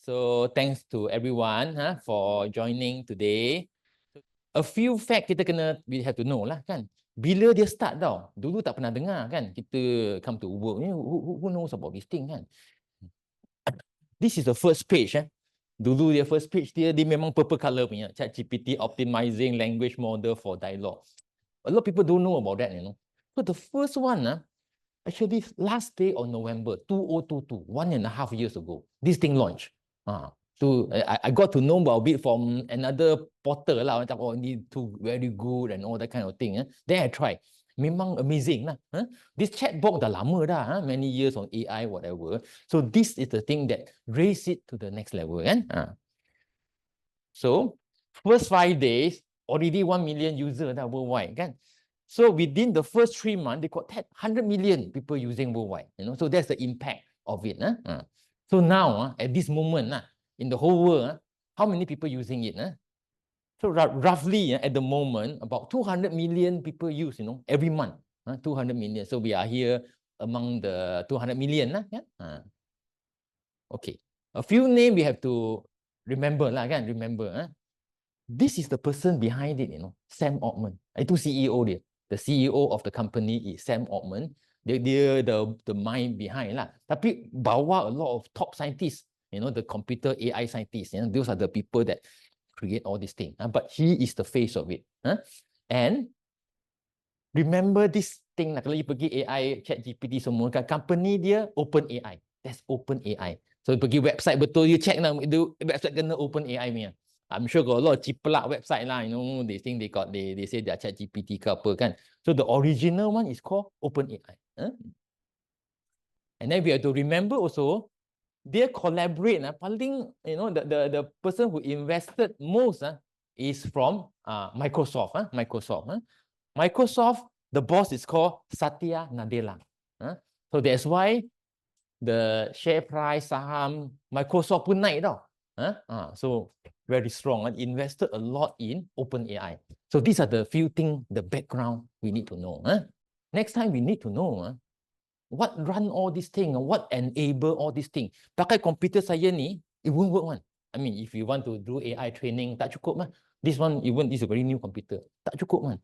So thanks to everyone for joining today. A few fact we have to know lah kan. Bila dia start tau, dulu tak pernah dengar kan. Kita come to work, who knows about this thing kan. This is the first page. Dulu dia first page dia memang purple color punya. ChatGPT optimizing language model for dialogue. A lot of people don't know about that, you know. So the first one, actually last day of November 2022, 1.5 years ago, this thing launched. So I got to know about it from another portal lah. Macam, oh, ini too very good and all that kind of thing. Then I try. Memang amazing lah. This chatbot dah lama dah, many years on AI, whatever. So this is the thing that raise it to the next level. Kan? So first 5 days, already 1 million user dah worldwide. Kan? So within the first 3 months, they got 100 million people using worldwide. You know, so that's the impact of it. So now, at this moment, in the whole world, how many people using it? So roughly at the moment, about 200 million people use, you know, every month. 200 million. So we are here among the 200 million. Okay. A few names we have to remember lah, kan? Remember. This is the person behind it, you know, Sam Altman. Itu CEO dia. The CEO of the company is Sam Altman. Dia the mind behind lah. Tapi bawa a lot of top scientists, you know, the computer AI scientists. You know, those are the people that create all these things. But he is the face of it. And remember this thing, kalau you pergi AI, ChatGPT semua, kan, company dia OpenAI. That's OpenAI. So you pergi website betul, you check now, the website kena OpenAI punya. I'm sure got a lot of ciplak website lah, you know, they think they say they are ChatGPT ke apa kan. So the original one is called OpenAI. And then we have to remember also, they collaborate. Paling, you know, the person who invested most is from Microsoft. Microsoft, the boss is called Satya Nadella. So that's why the share price saham Microsoft pun naik tau. So very strong and invested a lot in OpenAI. So these are the few things, the background we need to know. Next time we need to know what run all these things, what enable all these things. Pakai computer saya ni, it won't work one. I mean, if you want to do AI training, tak cukup man. This one, even this is a very new computer, tak cukup man.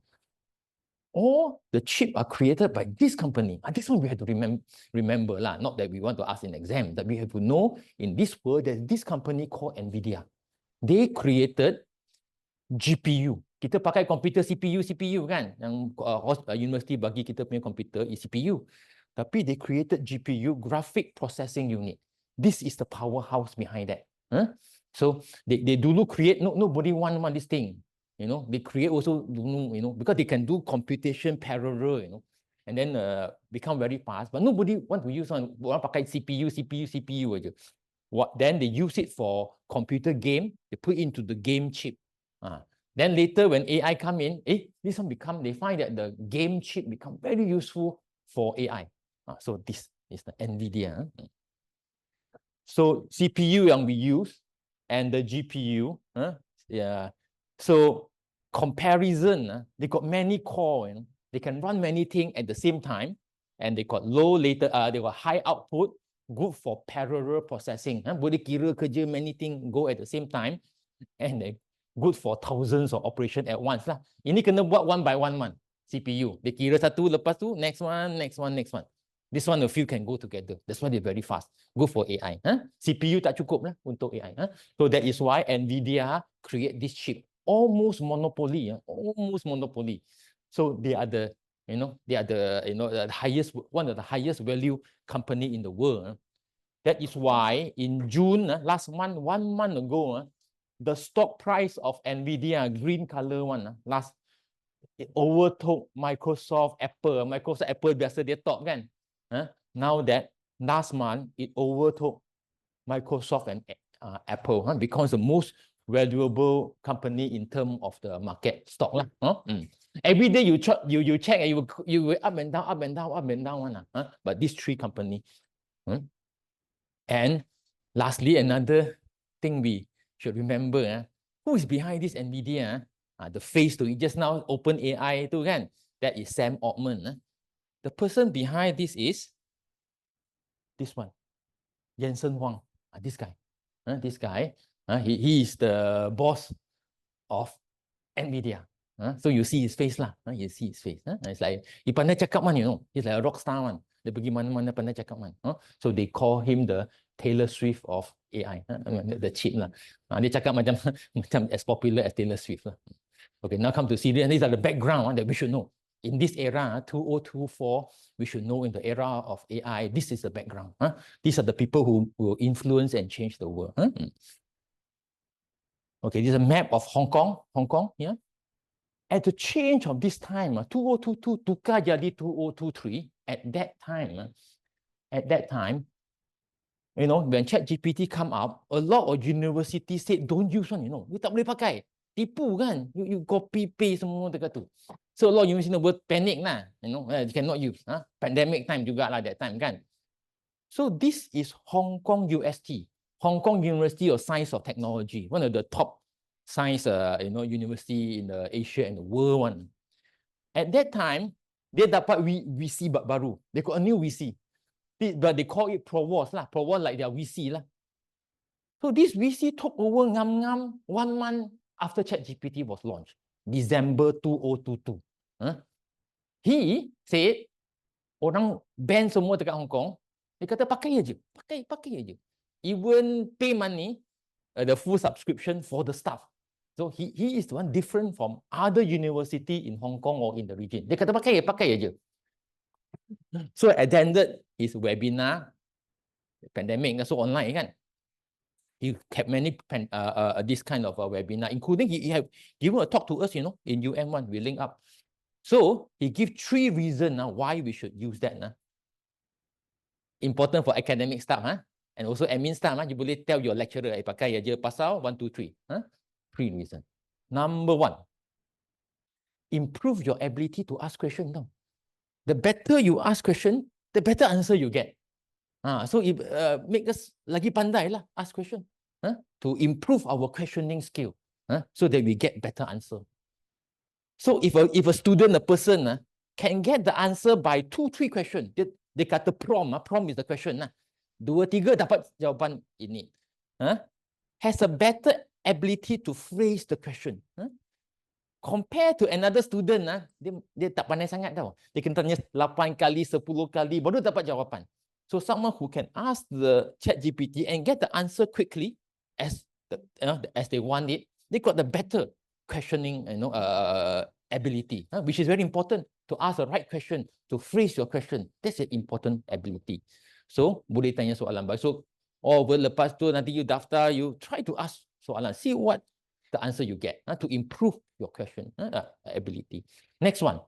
All the chip are created by this company. This one we have to remember lah. Not that we want to ask in exam, that we have to know in this world there's this company called NVIDIA. They created GPU. Kita pakai komputer CPU kan, yang university bagi kita punya komputer is CPU. Tapi they created GPU, graphic processing unit. This is the powerhouse behind that. So they dulu create, nobody want this thing. You know, they create also, you know, because they can do computation parallel, you know, and then become very fast. But nobody want to use one pakai CPU aja. Then they use it for computer game. They put into the game chip. Then later when AI come in, this one they find that the game chip become very useful for AI. So this is the NVIDIA. So CPU yang we use and the GPU, so comparison, they got many core, you know, they can run many things at the same time, and they got they got high output, good for parallel processing. Boleh kira kerja many things go at the same time, and they good for thousands of operation at once lah. Ini kena buat one by one man. CPU, dia kira satu, lepas tu next one. This one, a few can go together. That's why they're very fast. Go for AI. CPU tak cukup lah untuk AI. So that is why NVIDIA create this chip. Almost monopoly. So they are the highest, one of the highest value company in the world. That is why in June, last month, 1 month ago, the stock price of NVIDIA, green color one, it overtook Microsoft, Apple. Apple biasa dia top kan? Now that last month, it overtook Microsoft and Apple because the most valuable company in terms of the market stock lah. Every day you check, you will up and down one. But these three company. And lastly, another thing we should remember, who is behind this NVIDIA? The face to it just now, OpenAI tu kan? That is Sam Altman. The person behind this is this one, Jensen Huang. This guy. This guy, he is the boss of NVIDIA. So you see his face lah. You see his face. It's like, he pandai cakap man, you know. He's like a rock star man. Dia pergi mana-mana pandai cakap man. So they call him the Taylor Swift of AI. The chip lah. Dia cakap macam as popular as Taylor Swift lah. Okay, now come to serious. These are the background that we should know. In this era, 2024, we should know in the era of AI, this is the background. These are the people who will influence and change the world. Okay, this is a map of Hong Kong. Yeah. At the change of this time, 2022 tukar jadi 2023. At that time, you know, when ChatGPT come up, a lot of universities said don't use one, you know. You tak boleh pakai. Tipu kan? You copy paste semua dekat tu. So a lot of universities were panic lah, you know, you cannot use. Pandemic time juga lah that time kan. So this is Hong Kong UST, Hong Kong University of Science or Technology, one of the top science university in the Asia and the world one. At that time, dia dapat VC baru. They got a new VC. But they call it Provost lah. Provost like their VC lah. So this VC took over ngam-ngam 1 month after ChatGPT was launched, December 2022. He said, orang ban semua dekat Hong Kong. Dia kata pakai aja, pakai aja. Even pay money, the full subscription for the staff. So he is the one different from other university in Hong Kong or in the region. Dia kata pakai aja. So I attended his webinar, pandemic, so online kan. He had many this kind of a webinar, including he have given a talk to us, you know, in UM1, we link up. So he give 3 reasons why we should use that. Important for academic staff, and also admin staff. You boleh tell your lecturer, pakai aja pasal 1, 2, 3. 3 reasons. Number 1, improve your ability to ask questions. The better you ask question, the better answer you get. So it make us lagi pandai lah ask question, to improve our questioning skill, so that we get better answer. So if a student, a person can get the answer by 2, 3 questions, dia kata prompt is the question 2, 3 dapat jawapan ini, has a better ability to phrase the question. Compared to another student, dia tak pandai sangat tau. Dia kena tanya 8 kali, 10 kali, baru dapat jawapan. So someone who can ask the ChatGPT and get the answer quickly as they want it, they got the better questioning, ability, which is very important to ask the right question, to phrase your question. That's an important ability. So boleh tanya soalan baik. So lepas tu nanti you daftar, you try to ask soalan, see what the answer you get, to improve your question ability. Next one,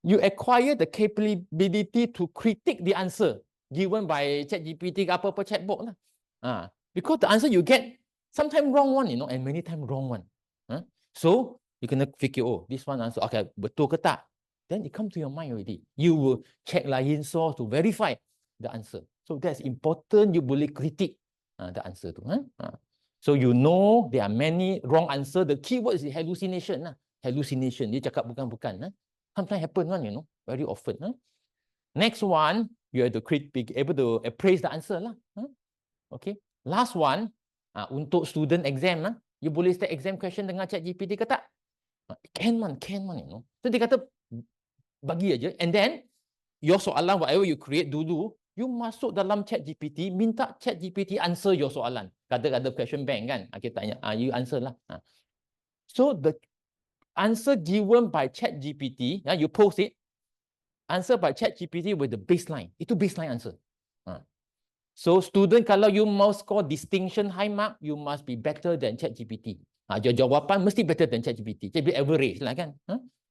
you acquire the capability to critique the answer given by ChatGPT, apa-apa chatbot lah. Because the answer you get sometimes wrong one, and many times wrong one. So you kena fikir, this one answer, okay, betul ke tak? Then it comes to your mind already. You will check lain source to verify the answer. So that's important. You boleh critique the answer tu. So you know there are many wrong answer. The keyword is hallucination. Hallucination. Dia cakap bukan-bukan. Sometimes happen one, very often. Next one, you have to be able to appraise the answer lah. Okay. Last one, untuk student exam, you boleh start exam question dengan ChatGPT ke tak? Can one, So dia kata bagi aja. And then your soalan, whatever you create dulu, you masuk dalam ChatGPT, minta ChatGPT answer your soalan. Ada question bank kan? Kita tanya, you answer lah. So the answer given by ChatGPT, you post it, answer by ChatGPT with the baseline. Itu baseline answer. So student, kalau you mau score distinction high mark, you must be better than ChatGPT. Jawapan mesti better than ChatGPT. Jadi average lah kan?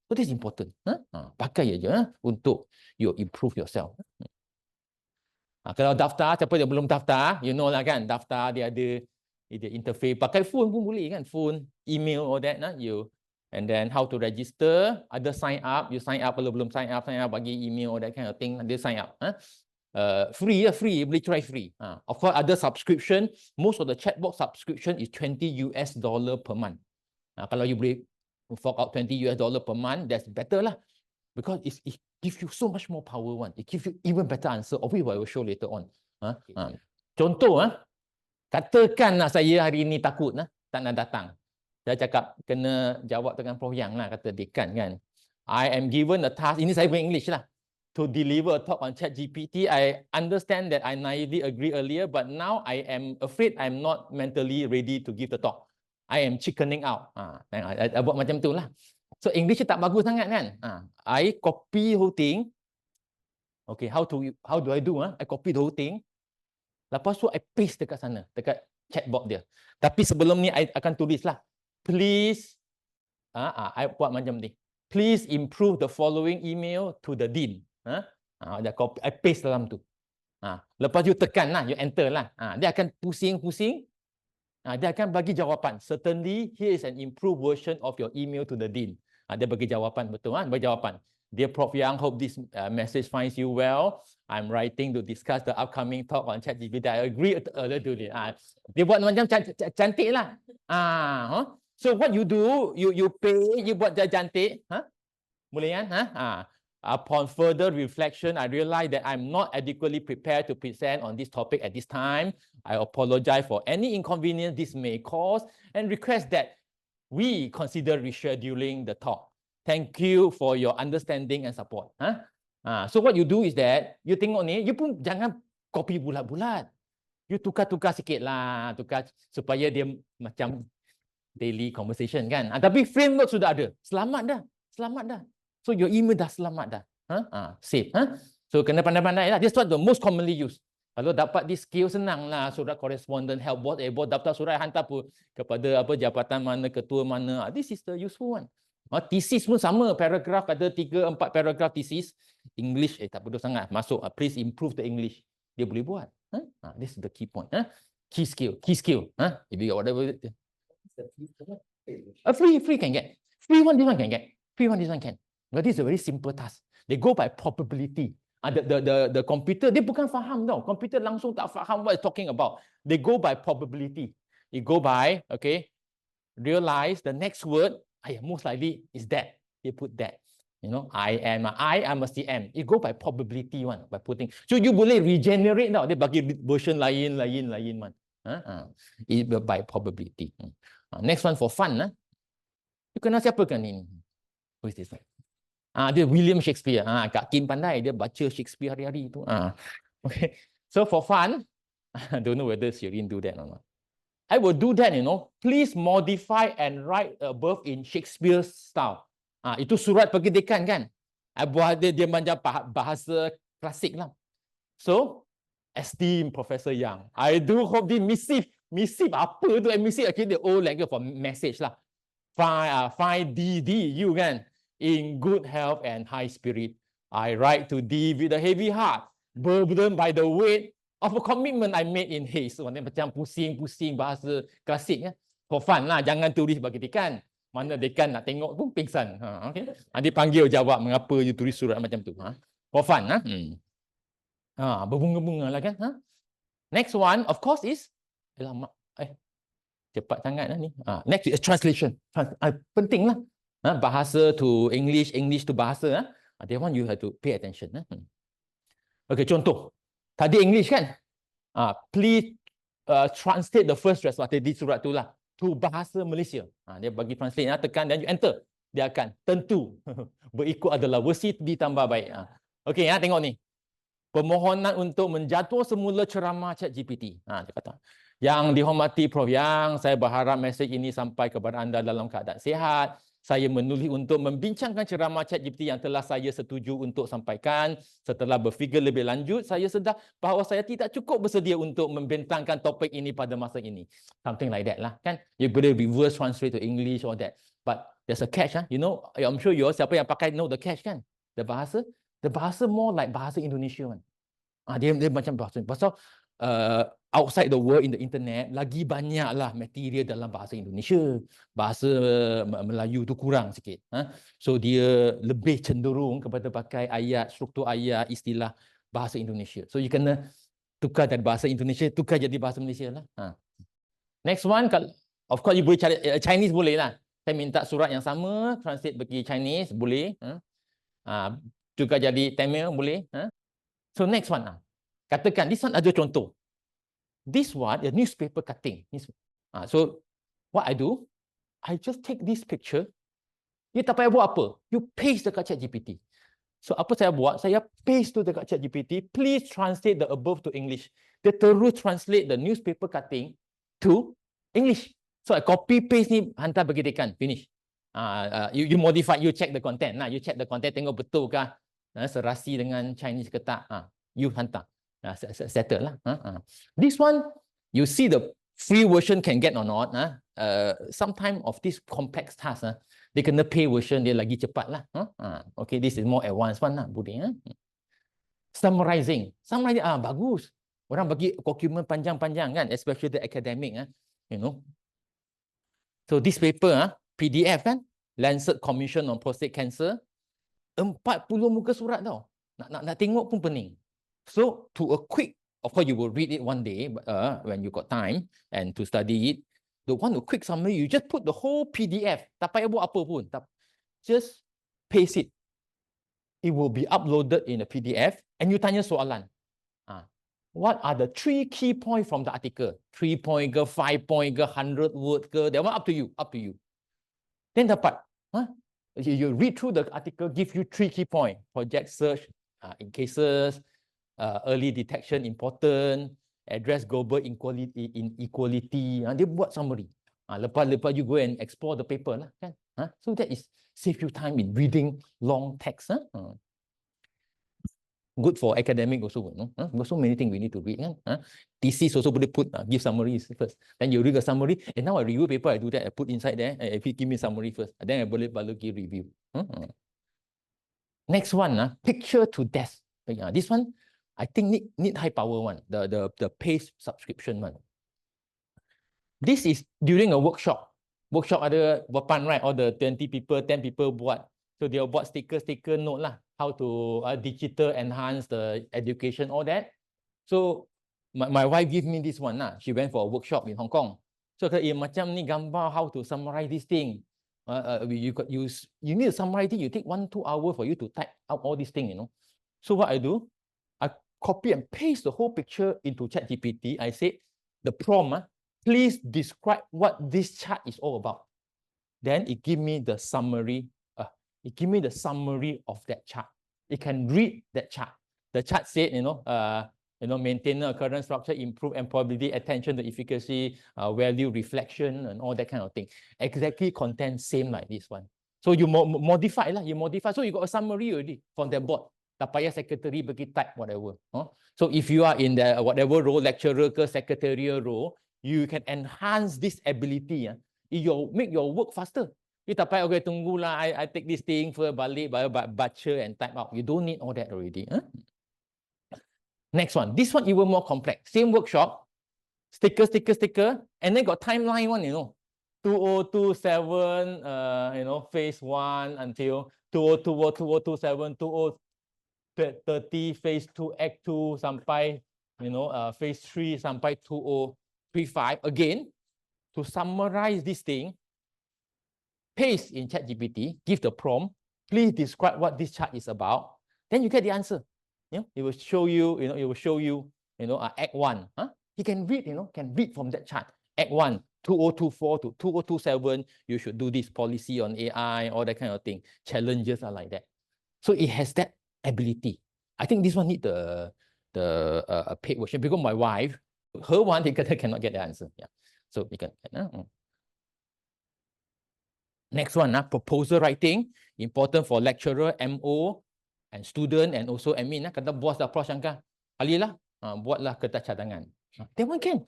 So this is important. Pakai aja untuk you improve yourself. Kalau daftar, siapa yang belum daftar, you know lah kan, daftar dia ada interface, pakai phone pun boleh kan, phone, email, all that, and then how to register, ada sign up, you sign up, kalau belum sign up, bagi email, all that kind of thing, dia sign up. Free, boleh try free. Of course, ada subscription, most of the chatbot subscription is $20 per month. Kalau you boleh fork out $20 per month, that's better lah. Because it gives you so much more power one. It gives you even better answer, of which I will show later on. Contoh, Katakanlah saya hari ini takut tak nak datang. Saya cakap kena jawab dengan Prof Yang lah, kata dekan kan. I am given a task, ini saya punya English lah, to deliver a talk on ChatGPT. I understand that I naively agree earlier, but now I am afraid I'm not mentally ready to give the talk. I am chickening out. I buat macam tu lah. So English tak bagus sangat kan. I copy whole thing. Okay, how do I do? I copy the whole thing. Lepas tu I paste dekat sana, dekat chatbot dia. Tapi sebelum ni I akan tulis lah. Please, I buat macam ni. Please improve the following email to the dean. Copy, I paste dalam tu. Lepas you tekan lah, you enter lah. Dia akan pusing-pusing. Dia akan bagi jawapan. Certainly, here is an improved version of your email to the dean. Dia bagi jawapan, betul kan? Bagi jawapan. Dear Prof Yang, hope this message finds you well. I'm writing to discuss the upcoming talk on ChatGPT. I agree to this. Dia buat macam cantik lah. So what you do, you pay, you buat cantik. Boleh kan? Upon further reflection, I realized that I'm not adequately prepared to present on this topic at this time. I apologize for any inconvenience this may cause and request that we consider rescheduling the talk. Thank you for your understanding and support. So what you do is that, you tengok ni, you pun jangan copy bulat-bulat. You tukar-tukar sikit lah, tukar supaya dia macam daily conversation kan. Tapi framework sudah ada. Selamat dah. So your email dah selamat dah. Save. So kena pandai-pandai lah. This is what the most commonly used. Kalau dapat this skill, senang lah. Surat correspondent, help board, daftar surat hantar pun kepada jabatan mana, ketua mana. This is the useful one. Thesis pun sama. Paragraph ada 3-4 paragraph thesis. English, tak perlu sangat. Masuk, please improve the English. Dia boleh buat. This is the key point. Key skill. If you got whatever. Free can get. Free one, this one can get. Free one, this one can. But this is a very simple task. They go by probability. The computer, dia bukan faham tau. Computer langsung tak faham what it's talking about. They go by probability. It go by, okay, realize the next word, most likely is that. They put that. You know, I mesti am. It go by probability one, by putting. So you boleh regenerate tau. Dia bagi version lain one. It by probability. Next one for fun. You kenal siapa kan ini? Who is this one? Dia William Shakespeare. Kak Kim pandai, dia baca Shakespeare hari-hari tu. Okay. So for fun, I don't know whether Shirin do that or not. I will do that, you know. Please modify and write above in Shakespeare style. Itu surat pergi dekan kan. I buat dia macam bahasa klasik lah. So, esteemed Professor Yang, I do hope this missive apa tu? Missive actually the old language for message lah. Find you kan. In good health and high spirit, I write to thee with a heavy heart, burdened by the weight of a commitment I made in haste. Macam pusing-pusing bahasa klasik ya. For fun lah, jangan tulis bagi dekan. Mana dekan nak tengok pun pingsan. Okay. Dia panggil jawab mengapa you tulis surat macam tu. For fun. Berbunga-bunga lah kan. Next one, of course, is cepat sangat lah ni. Next is translation. Penting lah. Bahasa to English, English to bahasa. That one you have to pay attention. Okay, contoh. Tadi English kan? Please translate the first response di surat tu lah. To bahasa Malaysia. Dia bagi translate, tekan dan you enter. Dia akan tentu berikut adalah versi ditambah baik. Okay, tengok ni. Permohonan untuk menjadual semula ceramah ChatGPT. Dia kata. Yang dihormati Prof Yang, saya berharap mesej ini sampai kepada anda dalam keadaan sihat. Saya menulis untuk membincangkan ceramah ChatGPT yang telah saya setuju untuk sampaikan. Setelah berfikir lebih lanjut, saya sedar bahawa saya tidak cukup bersedia untuk membentangkan topik ini pada masa ini. Something like that lah, kan? You boleh reverse translate to English or that. But there's a catch, you know. I'm sure you all, siapa yang pakai know the catch kan? The bahasa more like bahasa Indonesia kan? Dia macam bahasa. Pasal outside the world in the internet lagi banyaklah material dalam bahasa Indonesia. Bahasa Melayu tu kurang sikit. So dia lebih cenderung kepada pakai ayat, struktur ayat, istilah bahasa Indonesia. So you kena tukar dari bahasa Indonesia tukar jadi bahasa Malaysia lah. Next one, of course you boleh cari Chinese boleh lah. Saya minta surat yang sama translate bagi Chinese boleh. Tukar jadi Tamil boleh. So next one, katakan this one ada contoh. this one, the newspaper cutting. So what I do, I just take this picture. You tak payah buat apa. You paste dekat ChatGPT. So apa saya buat? Saya paste tu dekat ChatGPT. Please translate the above to English. Dia terus translate the newspaper cutting to English. So I copy paste ni hantar bagi dekan. Finish. You modify, you check the content. You check the content, tengok betul kah serasi dengan Chinese ke tak. You hantar. Settle lah. This one, you see the free version can get or not. Sometimes of this complex task, dia kena pay version dia lagi cepat lah. Okay, this is more advanced one lah, Budi. Summarizing, bagus. Orang bagi dokumen panjang-panjang kan, especially the academic, you know. So this paper, PDF kan, Lancet Commission on Prostate Cancer, 40 muka surat tau. Nak tengok pun pening. So to a quick, of course you will read it one day when you got time and to study it. The one, a quick summary, you just put the whole PDF. Tak payah buat apa pun. Just paste it. It will be uploaded in a PDF and you tanya soalan. What are the 3 key points from the article? 3 point ke, 5 point ke, 100 word ke? That one up to you. Then dapat. You read through the article, give you 3 key points. Project search in cases, early detection important, address global inequality. Dia buat summary. Lepas you go and explore the paper lah kan. So that is save you time in reading long text. Good for academic also. There's so many things we need to read kan. Thesis also boleh put give summaries first. Then you read a summary. And now I review paper, I do that. I put inside there. If you give me summary first, then I boleh give review. Next one, picture to desk. This one, I think need high power one. The paid subscription one. This is during a workshop. Workshop ada berpan, right? All the 20 people, 10 people buat. So they buat sticker note lah. How to digital enhance the education, all that. So my wife gave me this one lah. She went for a workshop in Hong Kong. So macam ni gambar how to summarize this thing. You need to summarize it. You take 1-2 hours for you to type out all these things, you know. So what I do, I copy and paste the whole picture into ChatGPT. I say the prompt, please describe what this chart is all about. Then it give me the summary. It give me the summary of that chart. It can read that chart. The chart said, maintain the current structure, improve employability, attention to efficacy, value reflection, and all that kind of thing. Exactly content same like this one. So you modify lah. You modify. So you got a summary already from the board. Tak payah secretary bagi type whatever. So if you are in the whatever role, lecturer ke secretarial role, you can enhance this ability. It will make your work faster. You tak payah, okay, tunggulah, I take this thing first, balik, baca and type out. You don't need all that already. Next one. This one even more complex. Same workshop, sticker, and then got timeline one, 2027, phase 1 until 2027, 2030, phase 2, act 2, sampai, phase 3, sampai 2035. Again, to summarize this thing, paste in ChatGPT, give the prompt, please describe what this chart is about. Then you get the answer. It will show you, Act 1. He can read, can read from that chart. Act 1, 2024 to 2027, you should do this policy on AI, all that kind of thing. Challenges are like that. So it has that ability. I think this one need the paid version because my wife, her one, they cannot get the answer. Yeah. So we can. Next one, proposal writing, important for lecturer, MO, and student, and also admin. Kata bos dah approach angka, alilah, buatlah kertas cadangan. That one can.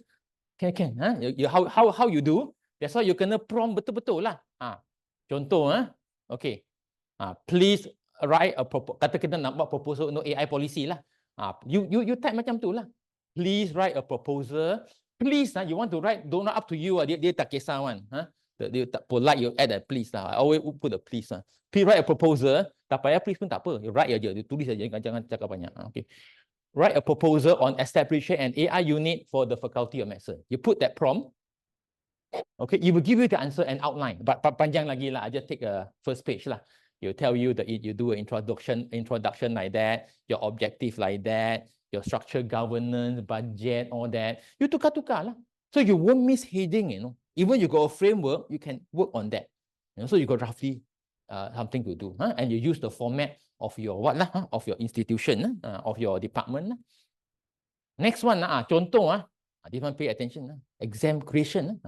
How you do? That's why you kena prompt betul-betul lah. Contoh, okay. Please write a proposal. Kata kita nak buat proposal untuk AI policy lah. You type macam tu lah. Please write a proposal. Please, you want to write, don't up to you. Dia tak kisah one. Dia tak polite, you add a please lah. I always put a please lah. Please write a proposal. Tak payah please pun tak apa. You write aja, you tulis aja, jangan cakap banyak. Okay. Write a proposal on establishing an AI unit for the Faculty of Medicine. You put that prompt. Okay, it will give you the answer and outline. But panjang lagi lah. I just take a first page lah. You tell you that you do an introduction like that, your objective like that, your structure, governance, budget, all that. You tukar-tukar lah. So you won't miss heading, you know. Even you got a framework, you can work on that. You know, so you got roughly something to do. And you use the format of your what lah, of your institution, of your department. Next one, contoh, this one pay attention. Exam creation.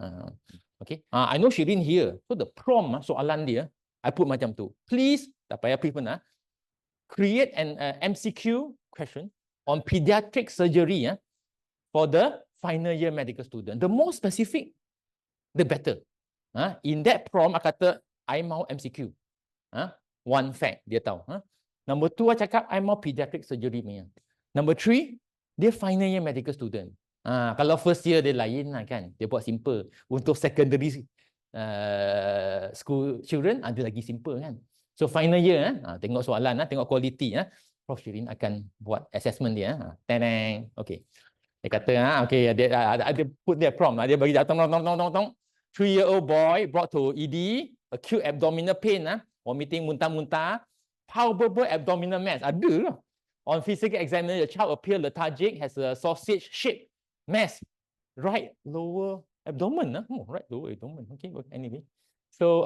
Okay. I know she didn't hear. So the prompt, soalan dia, I put macam tu. Please, tak payah please pun, create an MCQ question on pediatric surgery for the final year medical student. The more specific, the better. In that prompt, I kata, I mau MCQ. One fact, dia tahu. Number 2, I cakap, I mau pediatric surgery punya. Number 3, dia final year medical student. Kalau first year dia lain lah kan. Dia buat simple. Untuk secondary school children, ada lagi simple kan. So final year, tengok soalan, tengok quality. Prof Shirin akan buat assessment dia. Teng. Okay. Dia kata, okay, dia put their prompt. Dia bagi datang, 3-year-old boy brought to ED, acute abdominal pain, vomiting, muntah-muntah, palpable abdominal mass. Ada lah. On physical examination, the child appears lethargic, has a sausage-shaped mass, right lower abdomen. Right lower abdomen. Okay, anyway. So,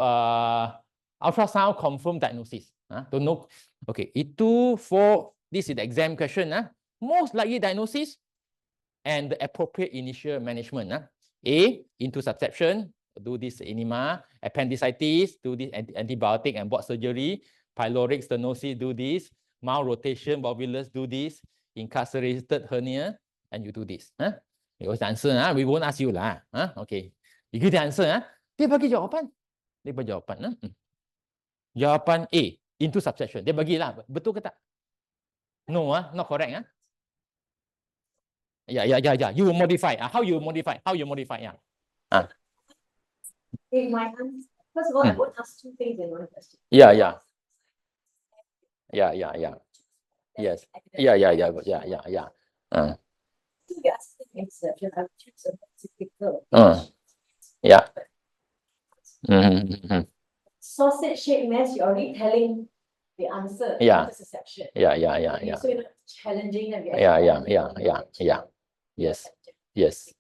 ultrasound confirm diagnosis. Don't know. Okay, this is the exam question. Most likely diagnosis and the appropriate initial management. A, into subception, do this enema. Appendicitis, do this antibiotic and board surgery. Pyloric stenosis, do this. Malrotation, volvulus, do this. Incarcerated hernia, and you do this. You the answer. We won't ask you lah. Okay. You give the answer. Dia bagi jawapan. Dia bagi jawapan. Jawapan A, into subsection. Dia bagilah. Betul ke tak? No, not correct. Yeah. You will modify. How you modify? Yeah. In my answer, first of all, I would ask 2 things in one question. Yeah. Yes. Yeah. To be asking exception, I would choose a typical. Yeah. Sausage-shaped mass, you're already telling the answer. Yeah. Not just a section. Yeah. So you're not challenging them. Yeah. Yes.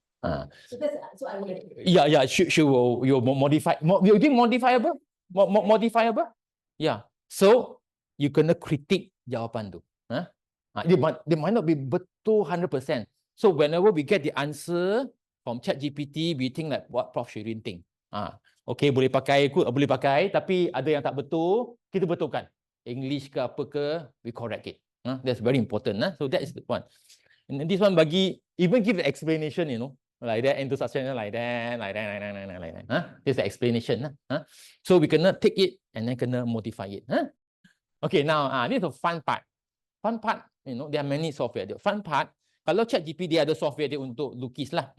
So I would. Yeah. You modify. You think modifiable? Modifiable? Yeah. So you kena kritik jawapan tu. They might not be betul 100%. So whenever we get the answer from ChatGPT, we think like what Prof Shirin think. Okay, boleh pakai, tapi ada yang tak betul, kita betulkan. English ke apa ke, we correct it. That's very important. So that is the one. And this one bagi, even give the explanation, you know, like that, into such like that. There's the explanation. So we cannot take it and then kena modify it. Okay, now this is the fun part. Fun part, you know, there are many software. The fun part, kalau ChatGPT dia ada software dia untuk lukis lah.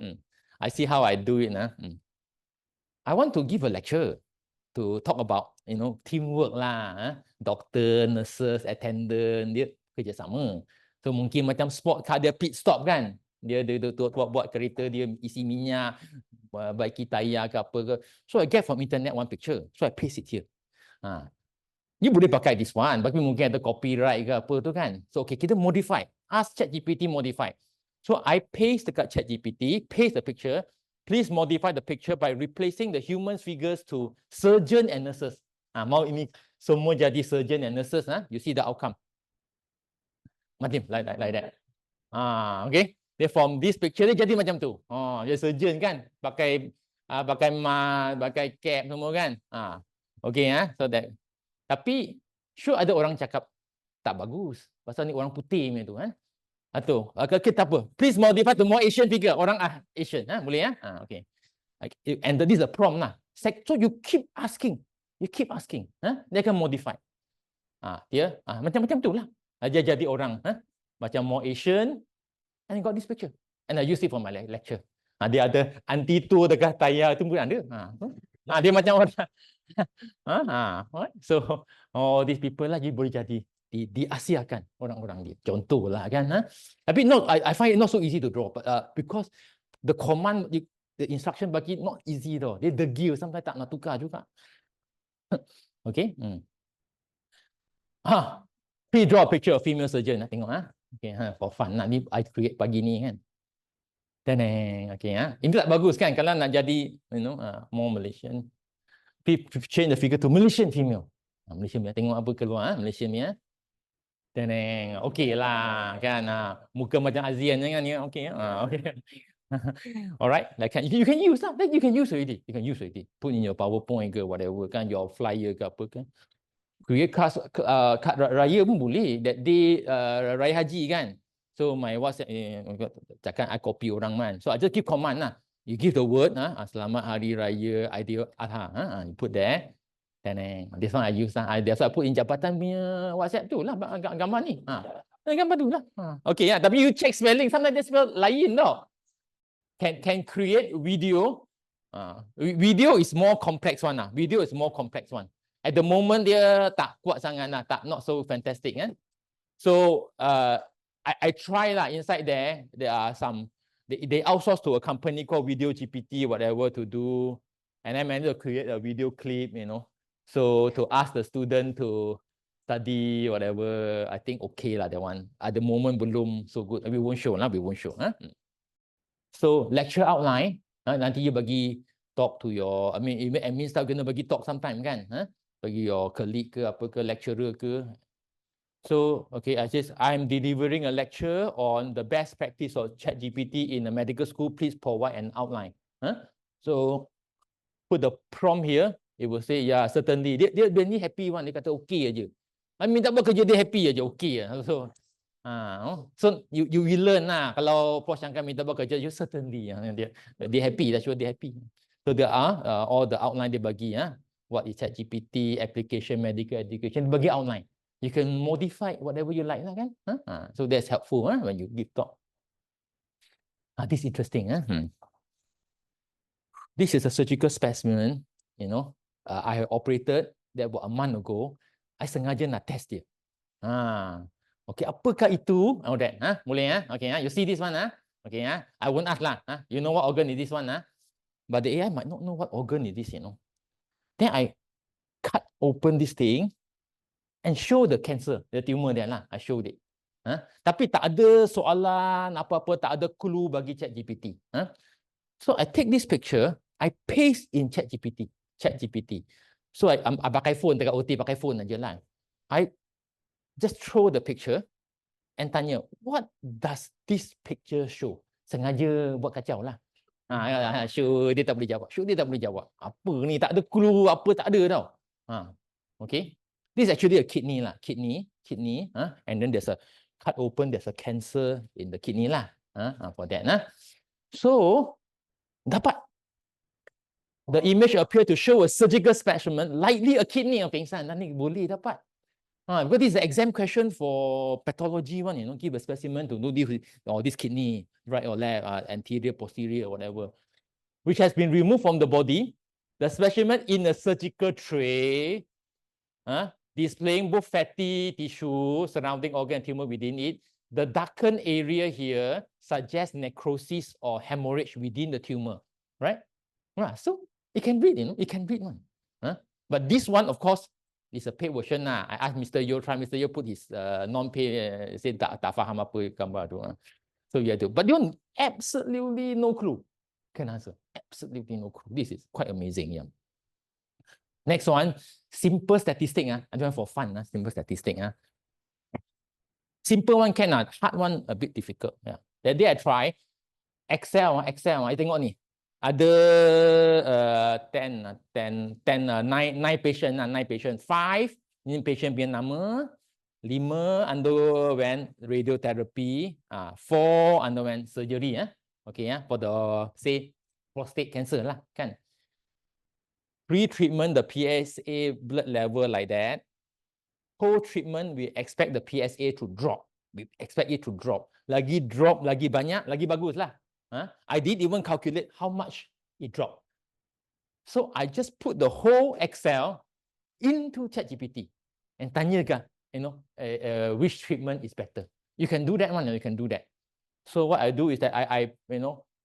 I see how I do it. I want to give a lecture to talk about, you know, teamwork lah. Doctor, nurses, attendant, dia kerjasama. So mungkin macam sport car dia pit stop kan. Dia buat kereta dia isi minyak, baiki tayar ke apa ke. So I get from internet one picture. So I paste it here. You boleh pakai this one, tapi mungkin ada copyright ke apa tu kan. So okay, kita modify. Ask ChatGPT modify. So I paste dekat ChatGPT, paste the picture. Please modify the picture by replacing the human figures to surgeon and nurses. Mau ini semua jadi surgeon and nurses. You see the outcome. Macam like that. Okay. Dia from this picture dia jadi macam tu. Dia surgeon kan, pakai mask, pakai cap semua kan. Okay so that. Tapi sure ada orang cakap tak bagus. Pasal ni orang putih macam tu Atau kita apa? Please modify to more Asian figure. Orang Asian, boleh okay. And this is the prompt lah. So you keep asking. Dia akan modify. Dia macam-macam tu lah. Dia jadi orang macam more Asian, and I got this picture. And I use it for my lecture. Dia ada anti-tour dekat tayar tu pun ada. Dia macam orang. So all these people lah dia boleh jadi diasiakan orang-orang dia. Contoh lah kan. Tapi I find it not so easy to draw, but because the command, the instruction bagi not easy though. Dia degil, sampai tak nak tukar juga. Okay. Please draw a picture of female surgeon. Tengok Okay, for fun lah. Ni I create pagi ni kan. Teng, okay Ini tak bagus kan kalau nak jadi more Malaysian. Change the figure to Malaysian female. Malaysian punya tengok apa keluar Malaysian punya. Teng, okay lah kan. Muka macam ASEAN kan ni. Okay. Okay. Alright, like you can use lah. You can use already. You can use already. Put in your PowerPoint ke whatever kan, your flyer ke apa kan. Create kad raya pun boleh. That day raya haji kan. So my WhatsApp takkan I copy orang man. So I just give command lah. You give the word selamat hari raya Aidilfitri. You put there. Then this one I use lah. That's why I put in jabatan punya WhatsApp tu lah gambar ni. Gambar tu lah. Okay ya. Tapi you check spelling. Sometimes they spell lain tau. Can create video. Video is more complex one lah. Video is more complex one. At the moment dia tak kuat sangat lah, not so fantastic kan. So I try lah inside there. There are some they outsource to a company called Video GPT whatever to do, and I managed to create a video clip, So to ask the student to study whatever, I think okay lah that one. At the moment belum so good. We won't show lah, we won't show. So lecture outline, nanti you bagi talk to your, even admin staff kena bagi talk sometime kan, bagi your colleague ke apa ke lecturer ke. So okay, I'm delivering a lecture on the best practice of ChatGPT in a medical school. Please provide an outline. So put the prompt here. It will say yeah, certainly. Dia ni happy one. Dia kata okay aja. Minta buat kerja dia happy aja, okay. So you will learn lah. Kalau Prof Syangkan minta buat kerja, you certainly dia happy. That's what they happy. So there are all the outline dia bagi. What is ChatGPT application medical education? Bagi outline. You can modify whatever you like lah kan. So that's helpful when you give talk. This is interesting. This is a surgical specimen. I operated that about a month ago. I sengaja nak test dia. Okay, apakah itu? That. Boleh Okay, you see this one Okay, I won't ask lah. You know what organ is this one But the AI might not know what organ is this, Then I cut open this thing and show the cancer, the tumor there lah. I showed it. Tapi tak ada soalan apa-apa, tak ada clue bagi ChatGPT. So I take this picture, I paste in ChatGPT. So I pakai phone, dekat OT pakai phone aja lah. I just throw the picture and tanya, what does this picture show? Sengaja buat kacau lah. Sure dia tak boleh jawab. Apa ni, tak ada clue, apa tak ada tau. Okay. This is actually a kidney lah. Kidney. And then there's a cut open, there's a cancer in the kidney lah. For that. So, dapat. The image appear to show a surgical specimen, likely a kidney of pingsan. Ni boleh dapat. Because this is an exam question for pathology one, give a specimen to know this kidney, right or left, anterior, posterior, whatever, which has been removed from the body. The specimen in a surgical tray, displaying both fatty tissue surrounding organ and tumor within it. The darkened area here suggests necrosis or hemorrhage within the tumor, right? So it can read, it can read one. But this one, of course, is a paid version. I asked Mr. Yo, Mr. Yo put his non-pay, say tak faham apa gambar tu. So you have to, but you want absolutely no clue. Can answer, absolutely no clue. This is quite amazing. Yeah. Next one, simple statistic. I do it for fun. Simple statistic. Simple one can, hard one a bit difficult. Yeah. That day I try Excel. I tengok ni. Ada 9 patient, 5 ini patient punya nama, 5 underwent radiotherapy, 4 underwent surgery. Okay, for the say prostate cancer lah kan. Pre-treatment the PSA blood level like that. Post-treatment we expect the PSA to drop. We expect it to drop. Lagi drop, lagi banyak, lagi bagus lah. I did even calculate how much it dropped. So I just put the whole Excel into ChatGPT and tanyakan, which treatment is better. You can do that one, you can do that. So what I do is that I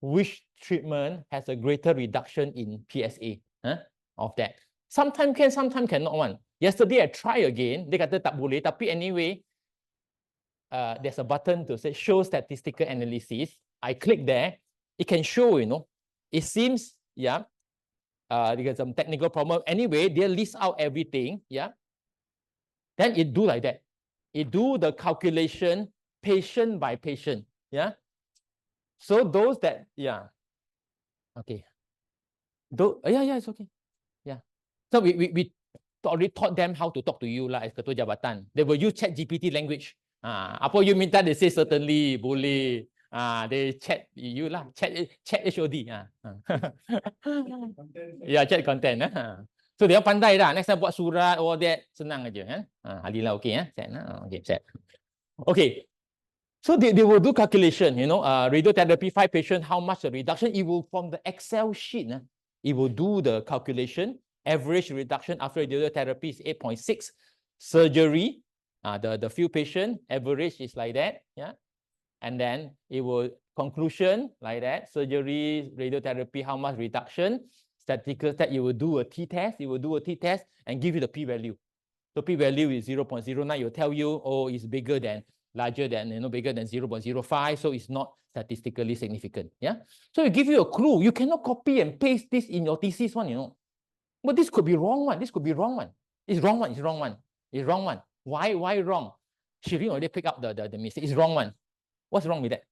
which treatment has a greater reduction in PSA of that. Sometimes can, sometimes cannot one. Yesterday I try again, dia kata tak boleh, tapi anyway, there's a button to say show statistical analysis. I click there, it can show, it seems, because some technical problem. Anyway, they list out everything, Then it do like that. It do the calculation patient by patient, So those that, okay. It's okay. So we already taught them how to talk to you lah as ketua jabatan. They will use ChatGPT language. Apa you minta, they say certainly, boleh. They chat you lah, chat HOD. Chat content. So dia pandai dah. Next time buat surat, all that, senang aja. Halila okay, set. Okay, set. Okay. So they will do calculation, radiotherapy, 5 patients, how much the reduction? It will, from the Excel sheet, it will do the calculation. Average reduction after radiotherapy is 8.6. Surgery, the few patient, average is like that, And then it will, conclusion, like that. Surgery, radiotherapy, how much reduction? Statistical test, you will do a t-test, and give you the p-value. So p-value is 0.09, it will tell you, oh, it's bigger than, larger than, bigger than 0.05, so it's not statistically significant, So it give you a clue. You cannot copy and paste this in your thesis one, But this could be wrong one, this could be wrong one. It's wrong one, it's wrong one, it's wrong one. Why wrong? Shirin already picked up the mistake. It's wrong one. What's wrong with that?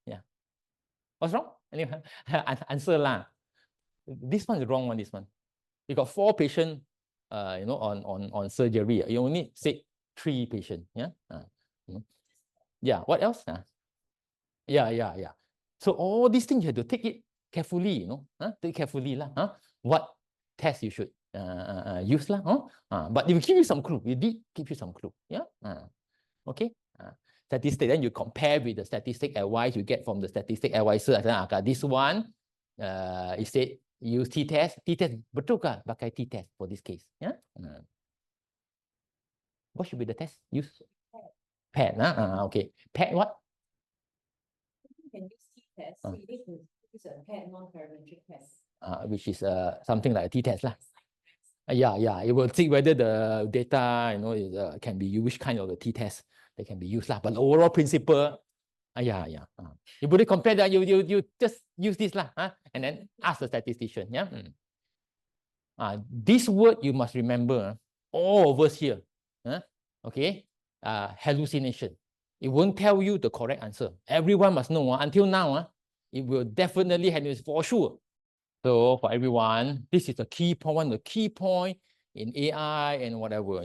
What's wrong? Anyway, answer lah. This one is wrong one, this one. You got 4 patients, on surgery. You only said 3 patients, what else? So all these things you have to take it carefully, take it carefully lah. What test you should use lah. But it will give you some clue. It did give you some clue. Okay. Statistic. Then you compare with the statistic advice you get from the statistic advisor. This one, it said use t-test. T-test betul ke pakai t-test for this case? What should be the test? Use PET. Okay. PET what? You can use t-test. So you need to use a PET non-parametric test. Which is something like a t-test lah. It will see whether the data, can be used, which kind of the t-test that can be used lah. But the overall principle, you would compare that, you just use this lah, and then ask the statistician, This word you must remember, all of us here, okay, hallucination. It won't tell you the correct answer. Everyone must know, until now, it will definitely hallucinate for sure. So for everyone, this is the key point, in AI and whatever,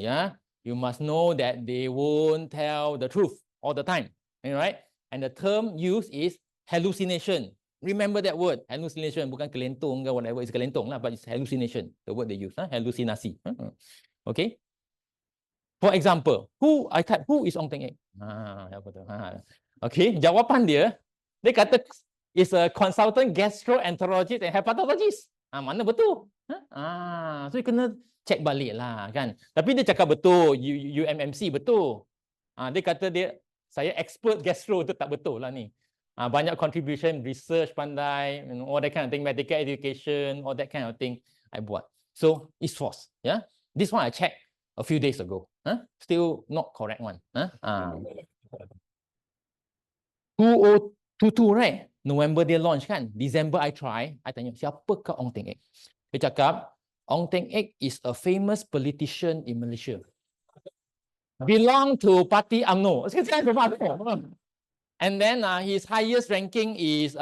You must know that they won't tell the truth all the time, right? And the term used is hallucination. Remember that word, hallucination, bukan kelentong ke whatever, it's kelentong lah, but it's hallucination, the word they use, hallucinasi. Okay? For example, who is Ong Teng Ek? Okay, jawapan dia kata is a consultant gastroenterologist and hepatologist. Mana betul? So you kena check balik lah kan. Tapi dia cakap betul, UMMC betul. Dia kata saya expert gastro, itu tak betul lah ni. Banyak contribution, research pandai, all that kind of thing, medical education, all that kind of thing I buat. So it's false. This one I checked a few days ago. Still not correct one. 2022, right? November dia launch kan. December I try. I tanya, siapa ke Ong Teng Ek? Dia cakap, Ong Teng Ek is a famous politician in Malaysia. Belong to party UMNO. And then his highest ranking is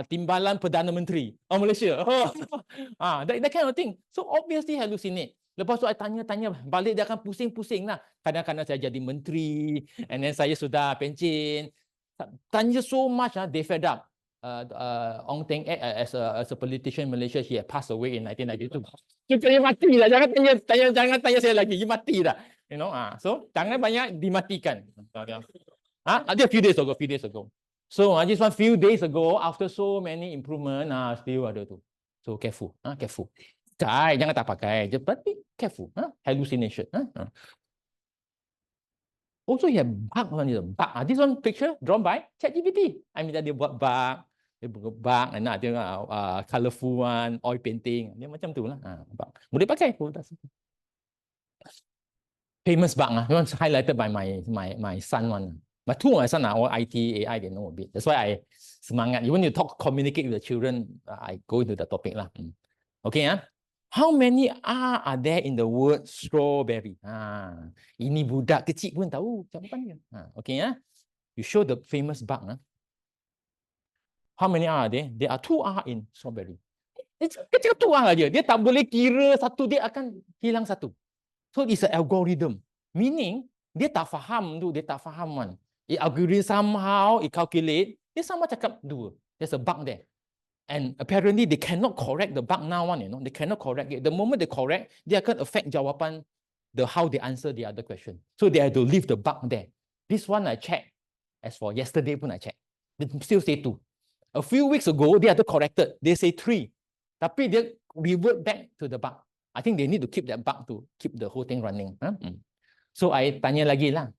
Timbalan Perdana Menteri of Malaysia. That kind of thing. So obviously hallucinate. Lepas tu I tanya balik, dia akan pusing-pusing lah. Kadang-kadang saya jadi menteri, and then saya sudah pencen. Tanya so much, they fed up. Ong Teng Ek as a politician in Malaysia, he had passed away in 1992. Dia mati lah, jangan tanya saya lagi, dia mati dah. So jangan banyak dimatikan. A few days ago. So just one few days ago, after so many improvement, still ada tu. So careful, careful. Jangan tak pakai, but be careful, hallucination. Also, you have bug. This one picture drawn by ChatGPT. I mean, dia buat bug, and dia colorful one, oil painting, dia macam tu lah. Bug. Boleh pakai. Famous bug, one highlighted by my son one. But two of my son are all IT, AI, they know a bit. That's why I semangat. Even you talk, communicate with the children, I go into the topic lah. Okay, how many R are there in the word strawberry? Ini budak kecil pun tahu jawapan dia. Okay, you show the famous bug. How many R are there? There are 2 R in strawberry. Dia cakap 2 R aja. Dia tak boleh kira satu, dia akan hilang satu. So it's an algorithm. Meaning, dia tak faham tu, dia tak faham kan. It algorithm somehow, it calculate, dia sama cakap 2. There's a bug there. And apparently, they cannot correct the bug now one, They cannot correct it. The moment they correct, they akan affect jawapan, how they answer the other question. So they have to leave the bug there. This one I checked. As for yesterday pun I checked. They still say 2. A few weeks ago, they had corrected. They say 3. Tapi dia revert back to the bug. I think they need to keep that bug to keep the whole thing running. So I tanya lagi lah.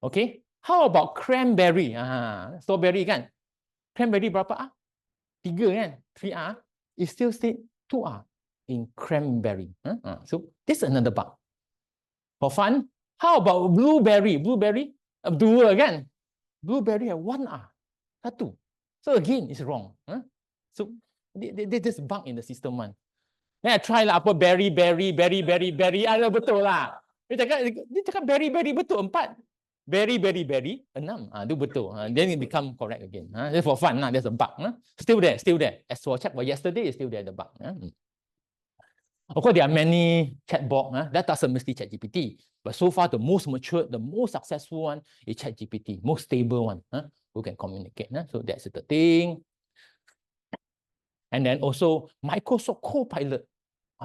Okay. How about cranberry? Strawberry kan? Cranberry berapa R? 3 kan? 3R. It still say 2R in cranberry. So this is another bug. For fun, how about blueberry? Blueberry? 2 kan? Blueberry have 1R. 1. So again, it's wrong. So there's this bug in the system one. Then I try lah apa berry. Ada betul lah. Dia cakap berry betul 4. Berry 6. Itu betul. Then it become correct again. Just for fun lah. There's a bug. Still there. As for chat, yesterday is still there the bug. Of course, there are many chatbot. That doesn't mesti ChatGPT. But so far, the most mature, the most successful one is ChatGPT. Most stable one. Who can communicate. So that's the thing. And then also Microsoft Copilot.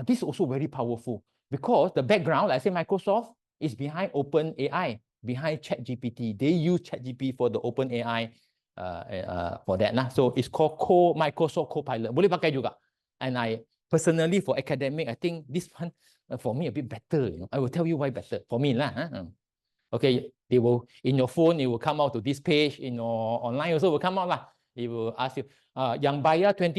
This is also very powerful because the background, like I say, Microsoft is behind OpenAI, behind ChatGPT. They use ChatGPT for the OpenAI for that. So it's called Microsoft Copilot. Boleh pakai juga. And I personally, for academic, I think this one for me a bit better. I will tell you why better for me lah. Okay, they will in your phone, it will come out to this page. In your online also will come out lah. It will ask you, yang bayar $20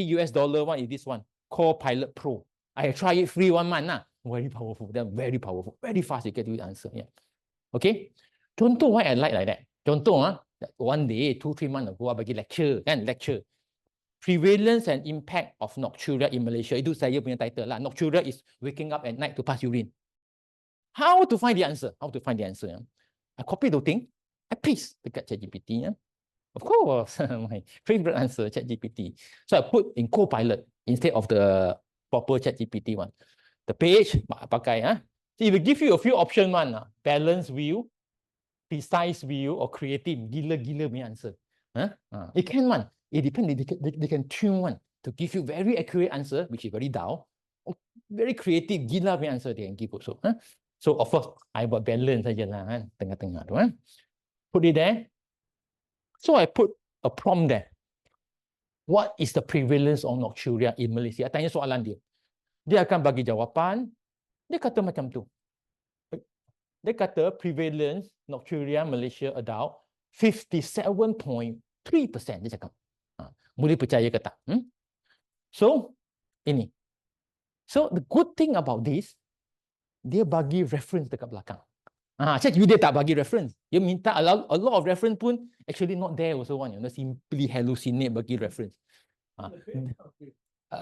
one is this one, Copilot Pro. I try it free 1 month lah. Very powerful. They're very powerful. Very fast you get the answer. Yeah. Okay. Contoh why I like that. Contoh one day 2-3 months ago I bagi lecture kan, lecture. Prevalence and impact of nocturia in Malaysia. Itu saya punya title lah. Nocturia is waking up at night to pass urine. How to find the answer? I copy the thing. I paste dekat ChatGPT. Of course, my favorite answer, ChatGPT. So I put in Copilot instead of the proper ChatGPT one. The page, pakai. So it will give you a few options one. Balanced view, precise view, or creative. Gila punya answer. It can one. It depends. They can tune one to give you very accurate answer, which is very down. Very creative, gila punya answer they can give also. So of course, I buat balance saja lah. Tengah-tengah tu. Put it there. So I put a prompt there. What is the prevalence of nocturia in Malaysia? I tanya soalan dia. Dia akan bagi jawapan. Dia kata macam tu. Dia kata prevalence nocturia Malaysia adult 57.3%. Dia cakap. Boleh percaya ke tak? So, ini. So, the good thing about this, dia bagi reference dekat belakang. ChatGPT dia tak bagi reference. Dia minta a lot of reference pun actually not there also one. Simply hallucinate bagi reference.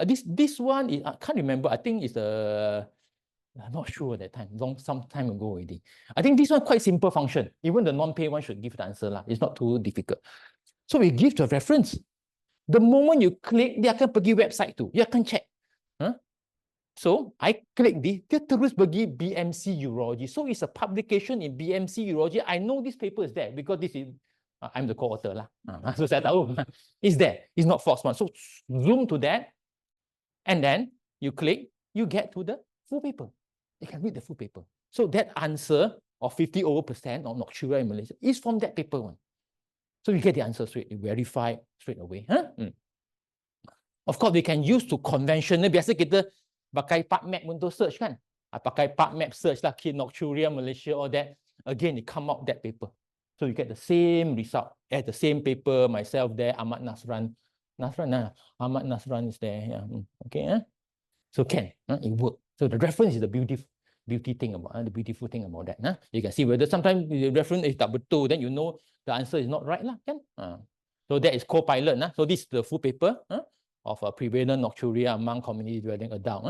This one, I can't remember. I think it's I'm not sure at that time. Some time ago already. I think this one quite simple function. Even the non-pay one should give the answer lah. It's not too difficult. So we give the reference. The moment you click, dia akan pergi website tu. Dia akan check. So I click this, dia terus bagi BMC Urology. So it's a publication in BMC Urology. I know this paper is there because this is I'm the co-author lah. So saya tahu it's there. It's not false one. So zoom to that, and then you click, you get to the full paper. You can read the full paper. So that answer of 50% of nocturia in Malaysia is from that paper one. So you get the answer straight. You verify straight away. Of course, we can use to conventional. Biasa kita pakai PubMed untuk search kan. Pakai PubMed search lah, key nocturia Malaysia, all that. Again, it come out that paper. So you get the same result. At the same paper, myself there, Ahmad Nasran. Ahmad Nasran is there. Yeah. Okay. So can, it work. So the reference is the beauty. beauty thing about the beautiful thing about that. You can see whether sometimes the reference is tak betul, then you know the answer is not right lah, kan? So that is co-pilot. So this is the full paper of prevalent nocturia among community dwelling adult.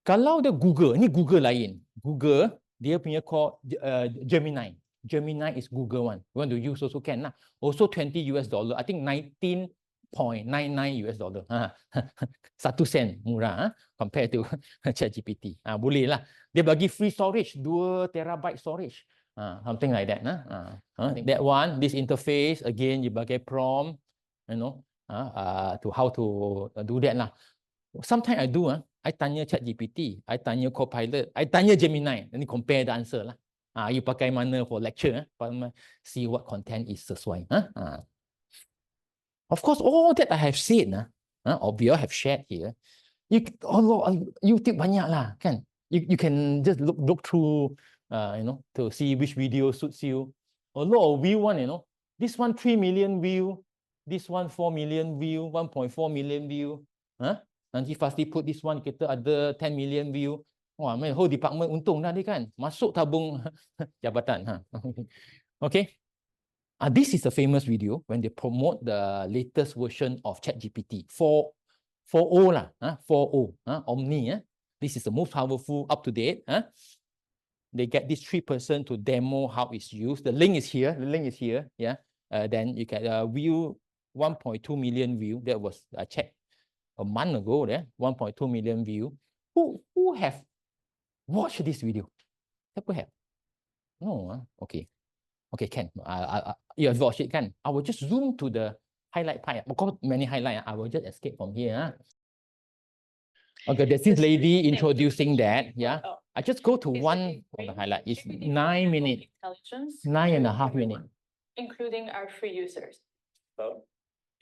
Kalau dia Google, ini Google lain. Google, dia punya call Gemini. Gemini is Google one. You want to use also can lah. Also $20. I think $19.99. 1 sen murah compared to ChatGPT. Boleh lah. Dia bagi free storage, 2 terabyte storage. Something like that. That one, this interface, again, you bagi prompt, to how to do that lah. Sometimes I do, I tanya ChatGPT, I tanya Copilot, I tanya Gemini, and compare the answer lah. You pakai mana for lecture, see what content is sesuai. Of course, all that I have said, or we all have shared here, YouTube banyak lah, kan? You can just look through, to see which video suits you. A lot of view one, this one 3 million view, this one 4 million view, 1.4 million view. Nanti pasti put this one, kita ada 10 million view. Wah, whole department untung dah dia kan. Masuk tabung jabatan. Okay. This is a famous video when they promote the latest version of ChatGPT. 4.0 lah. 4.0. Omni. This is the most powerful, up-to-date. They get this 3 person to demo how it's used. The link is here. Yeah. Then you can view 1.2 million view. That was I checked a month ago there, 1.2 million view. Who have watched this video? Siapa have? No, okay. Okay, Ken, you have watched it, Ken. I will just zoom to the highlight part. Because many highlight, I will just escape from here. Okay, there's this lady introducing that, yeah. I just go to one of the highlight. It's 9 minutes, 9.5 minutes. Including our free users. So,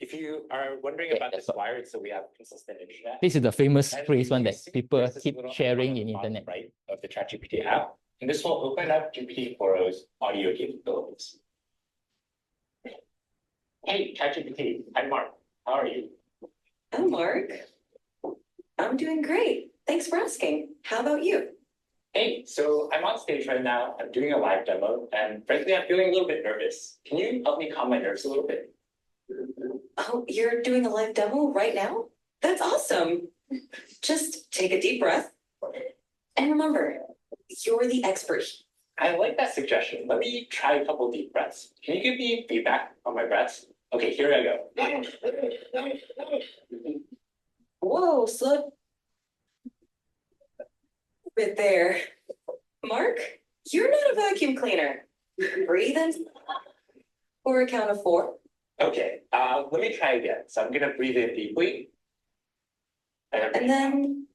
if you are wondering about this wired, so we have consistent internet. This is the famous phrase one that people There's this keep little sharing icon in on the internet. right of the ChatGPT app, and this will open up GPT-4o's audio capabilities. Hey, ChatGPT, I'm Mark. How are you? Oh, Mark. I'm doing great. Thanks for asking. How about you? Hey, so I'm on stage right now. I'm doing a live demo, and frankly, I'm feeling a little bit nervous. Can you help me calm my nerves a little bit? Oh, you're doing a live demo right now? That's awesome. Just take a deep breath. And remember, you're the expert. I like that suggestion. Let me try a couple deep breaths. Can you give me feedback on my breaths? Okay, here I go. Whoa, slow. Bit there. Mark, you're not a vacuum cleaner. Breathe in for a count of 4. Okay, let me try again. So I'm gonna breathe in deeply. And then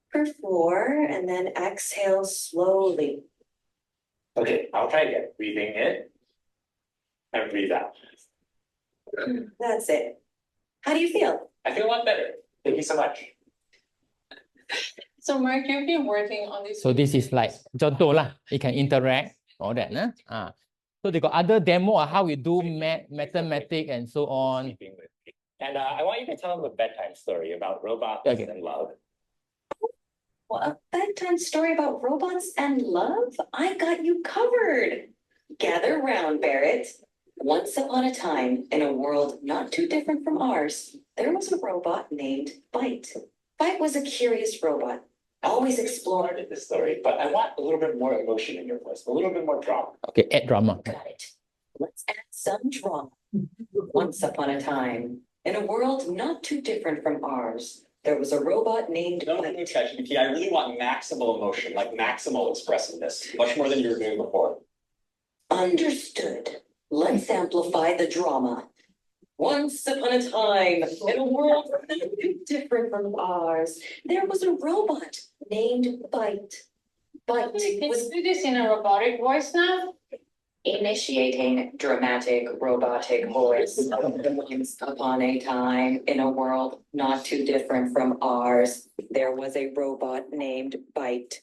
for 4, and then exhale slowly. Okay, I'll try again. Breathing in and breathe out. That's it. How do you feel? I feel a lot better. Thank you so much. So Mark, you've been working on this. So this is like contoh lah. You can interact, all that. So they got other demo of how we do mathematics and so on. Sleeping with me. And I want you to tell them a bedtime story about robots Okay. and love. Well, a bedtime story about robots and love? I got you covered. Gather round, Barrett. Once upon a time, in a world not too different from ours, there was a robot named Byte. Byte was a curious robot, always exploring. Started this story, but I want a little bit more emotion in your voice, a little bit more drama. Okay, add drama. Got it. Let's add some drama. Once upon a time, in a world not too different from ours, there was a robot named No, Byte. ChatGPT, I really want maximal emotion, like maximal expressiveness, much more than you were doing before. Understood. Let's amplify the drama. Once upon a time, in a world not too different from ours, there was a robot named Byte. Byte Can was you do this in a robotic voice now? initiating dramatic robotic voice. Once upon a time, in a world not too different from ours, there was a robot named Byte.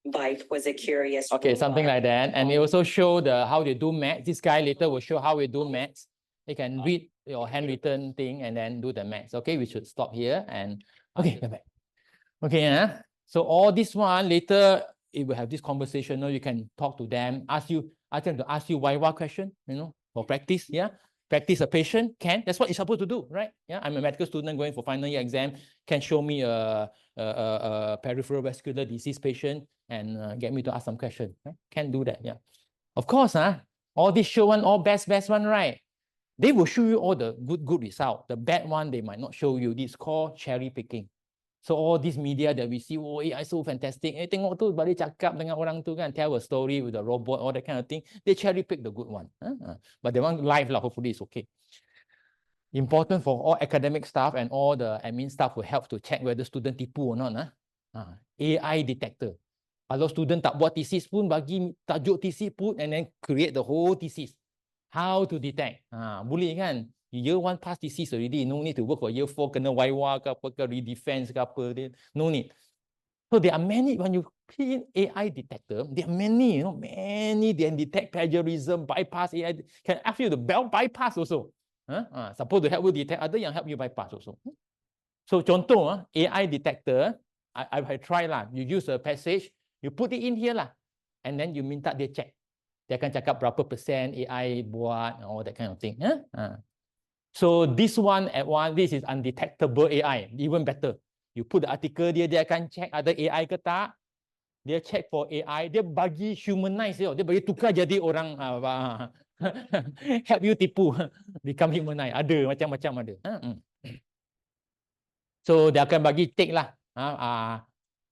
Byte was a curious Okay, something robot. like that. And it also show how they do math. This guy later will show how we do maths. You can read your handwritten thing and then do the maths. Okay, we should stop here and okay, come back. Okay, so all this one later it will have this conversation. You can talk to them, ask them to ask you why question, for practice. Yeah, practice a patient can. That's what you're supposed to do, right? Yeah, I'm a medical student going for final year exam. Can show me a peripheral vascular disease patient and get me to ask some question. Right? Can do that. Yeah, of course. All this show one, all best one, right? They will show you all the good result. The bad one they might not show you. This is called cherry picking. So all this media that we see, oh AI so fantastic. Tengok tu balik cakap dengan orang tu kan, tell a story with the robot, all that kind of thing. They cherry pick the good one. But the one live lah, hopefully it's okay. Important for all academic staff and all the admin staff will help to check whether student tipu or not. AI detector. Kalau student tak buat thesis pun, bagi tajuk thesis pun and then create the whole thesis. How to detect? Boleh kan? Year 1 pass thesis already, no need to work for year 4, kena YY ke apa ke, redefense ke apa, no need. So there are many, when you put in AI detector, there are many, many, they can detect plagiarism, bypass AI, can ask you the bypass also. Supposed to help you detect, other yang help you bypass also. So contoh, AI detector, I try lah, you use a passage, you put it in here lah, and then you minta dia check. Dia akan cakap berapa persen AI buat, all that kind of thing. So this one, this is undetectable AI, even better. You put the article dia akan check ada AI ke tak. Dia check for AI, dia bagi humanize dia bagi tukar jadi orang help you tipu, become humanize. Ada macam-macam ada. So dia akan bagi take lah.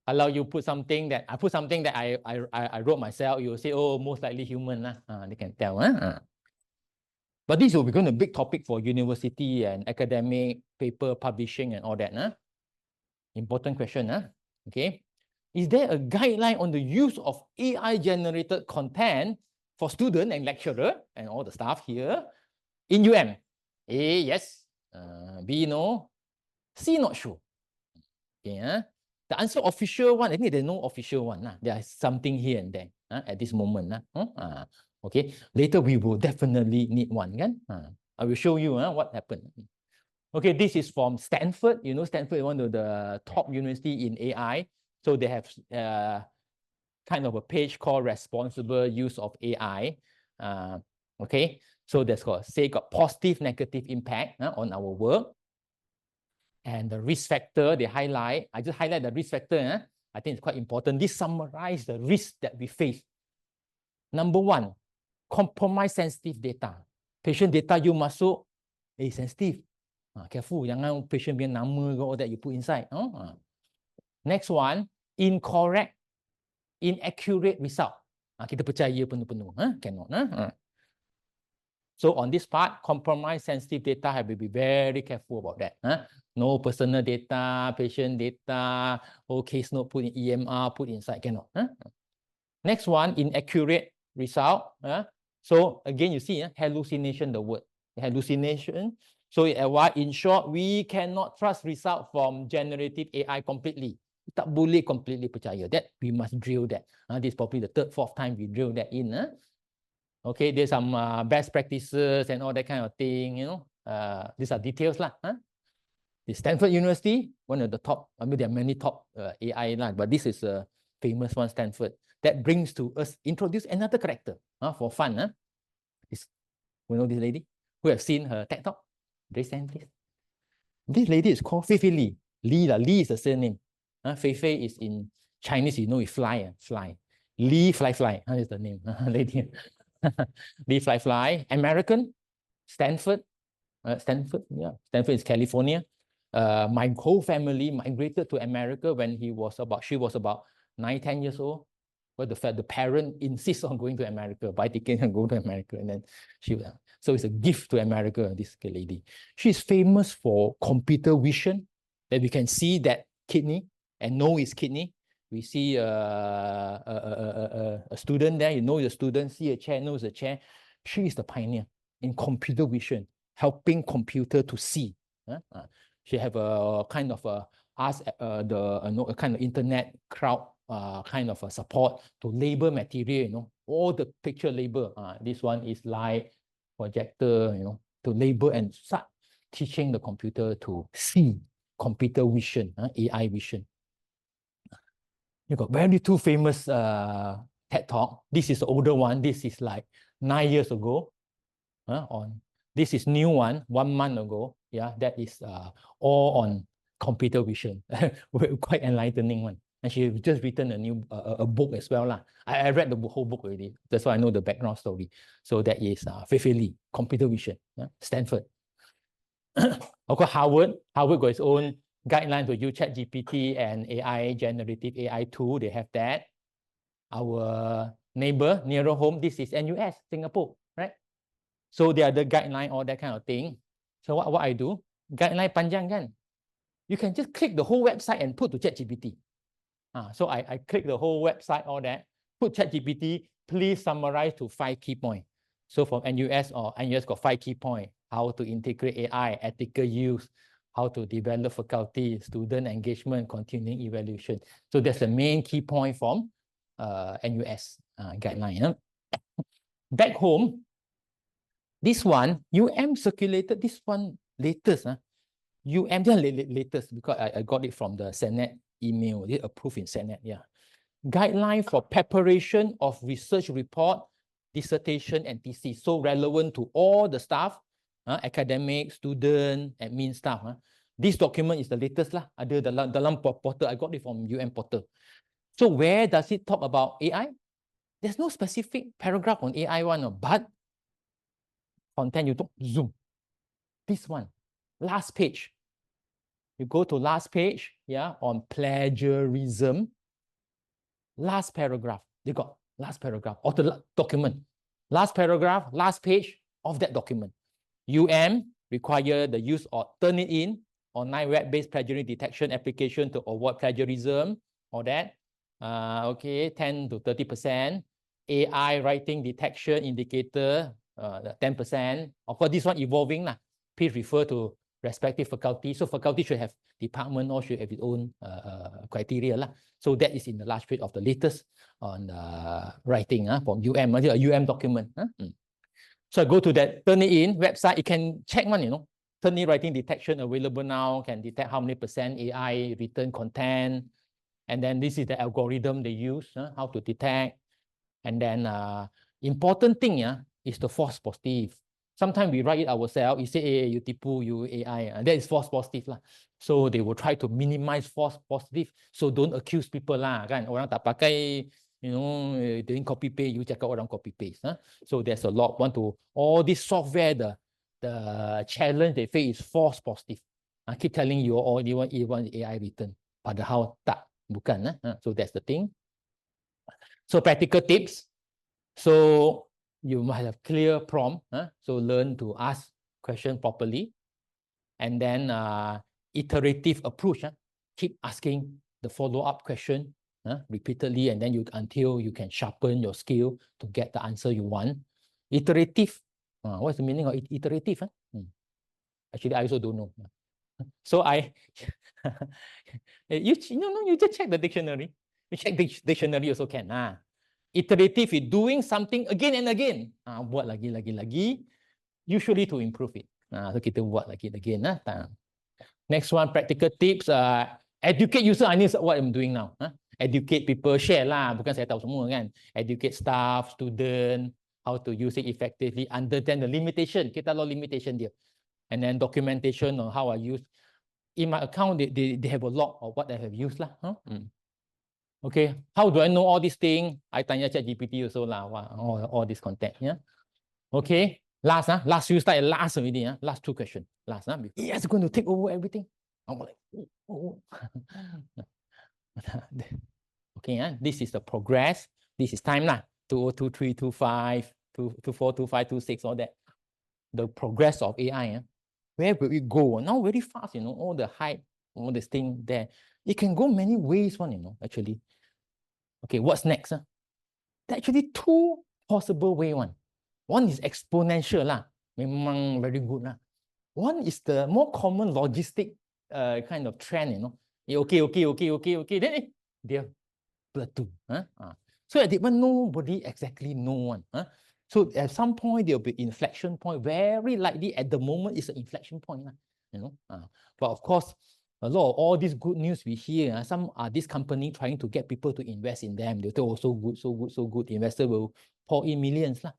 Kalau you put something that I wrote myself, you will say, oh, most likely human lah. They can tell. But this will become a big topic for university and academic paper publishing and all that. Important question. Okay. Is there a guideline on the use of AI-generated content for student and lecturer and all the staff here in UM? A, yes. B, no. C, not sure. Okay. The answer official one, I think there's no official one. There is something here and there at this moment. Okay, later we will definitely need one. I will show you what happened. Okay, this is from Stanford. You know, Stanford is one of the top university in AI. So they have kind of a page called Responsible Use of AI. Okay, so that's got positive, negative impact on our work. And the risk factor they highlight, I just highlight the risk factor. I think it's quite important. This summarizes the risk that we face. Number 1, compromise sensitive data. Patient data you masuk, sensitive. Careful, jangan patient punya nama ke all that you put inside. Next one, incorrect, inaccurate result. Kita percaya penuh-penuh. Cannot. So on this part, compromise sensitive data have to be very careful about that. No personal data, patient data, whole case note put in EMR, put inside, cannot. Next one, inaccurate result. So again, you see, hallucination, the word. Hallucination. So in short, we cannot trust result from generative AI completely. Tak boleh completely percaya. That we must drill that. This is probably the 3rd, 4th time we drill that in. Okay, there's some best practices and all that kind of thing, these are details lah. The Stanford University, one of the top, I mean, there are many top AI lah, but this is a famous one, Stanford. That brings to us, introduce another character for fun. This lady who have seen her TED Talk recently. This lady is called Fei Fei Li. Li is the surname. Fei Fei is in Chinese, you know, it's fly. Li fly is the name. Lady. Li fly. American, Stanford. Stanford is California. My whole family migrated to America when she was about 9-10 years old. But the parent insists on going to America, buy ticket and go to America, and then so it's a gift to America. This lady, she's famous for computer vision, that we can see that kidney and know his kidney. We see a student there, you know the student, see a chair, knows a chair. She is the pioneer in computer vision, helping computer to see. She have a kind of ask a kind of internet crowd kind of a support to label material, all the picture label. This one is light, projector, to label and start teaching the computer to see computer vision, AI vision. You got very two famous TED Talk. This is the older one. This is like 9 years ago. This is new one, 1 month ago. Yeah, that is all on computer vision. Quite enlightening one. And she just written a new a book as well lah. I read the whole book already. That's why I know the background story. So that is Fei Li, computer vision, Stanford. Of course, Harvard got its own guideline to use ChatGPT and AI, generative AI tool. They have that. Our neighbor, nearer home, this is NUS, Singapore, right? So they are the guideline, all that kind of thing. So what I do, guideline panjang kan? You can just click the whole website and put to ChatGPT. So I click the whole website, all that, put ChatGPT, please summarize to 5 key points. So from NUS got 5 key points: how to integrate AI, ethical use, how to develop faculty, student engagement, continuing evaluation. So that's the main key point from NUS guideline. Back home, this one, circulated this one latest. Latest because I got it from the Senate email. It approved in Senate, yeah. Guideline for preparation of research report, dissertation, and thesis. So relevant to all the staff, academic, student, admin staff. This document is the latest lah. Ada dalam portal. I got it from UN portal. So where does it talk about AI? There's no specific paragraph on AI one, but content you talk zoom. This one, last page. You go to last page, yeah, on plagiarism. Last paragraph, they got last paragraph of the document. Last paragraph, last page of that document. require the use of Turnitin online web-based plagiarism detection application to avoid plagiarism, or that. Okay, 10 to 30%. AI writing detection indicator, 10%. Of course, this one evolving lah. Please refer to respective faculty. So faculty should have department or should have its own criteria lah. So that is in the last page of the latest on writing from a UM document. So I go to that Turnitin website. You can check one, Turnitin writing detection available now, can detect how many % AI written content. And then this is the algorithm they use, how to detect. And then important thing is the false positive. Sometimes we write it ourselves. You say, hey, you tipu, you AI. That is false positive lah. So they will try to minimize false positive. So don't accuse people lah, kan? Orang tak pakai, doing copy paste, you cakap orang copy paste. So there's a lot. All this software, the challenge they face is false positive. I keep telling you all, you want AI written. Padahal tak, bukan. So that's the thing. So practical tips. So you must have clear prompt. So learn to ask question properly. And then iterative approach. Keep asking the follow-up question repeatedly, and then until you can sharpen your skill to get the answer you want. Iterative. What's the meaning of iterative? Actually, I also don't know. So you just check the dictionary. You check the dictionary also can. Iterative is doing something again and again. Buat lagi. Usually to improve it. So kita buat lagi again. Next one, practical tips. Educate user. This is what I'm doing now. Educate people, share lah. Bukan saya tahu semua kan. Educate staff, student, how to use it effectively. Understand the limitation. Kita tahu limitation dia. And then documentation on how I use. In my account, they have a lot of what I have used lah. Okay, how do I know all these things? I tanya ChatGPT also lah. All this content. Yeah. Okay. Last few slides. Last already. Last 2 questions. Last. It's going to take over everything. I'm like, Okay. This is the progress. This is time lah. 2023, 25, 24, 25, 26, all that. The progress of AI. Where will it go? Now very fast, all the hype, all this thing there. It can go many ways, actually. Okay, what's next? There are actually 2 possible ways. One is exponential lah. Memang very good lah. One is the more common logistic kind of trend, Okay. Then they're plateau. So at the moment, nobody exactly know one. So at some point, there'll be inflection point. Very likely at the moment, it's an inflection point. But of course, a lot of all this good news we hear, some are this company trying to get people to invest in them. They say, oh, so good, so good, so good. Investor will pour in millions lah.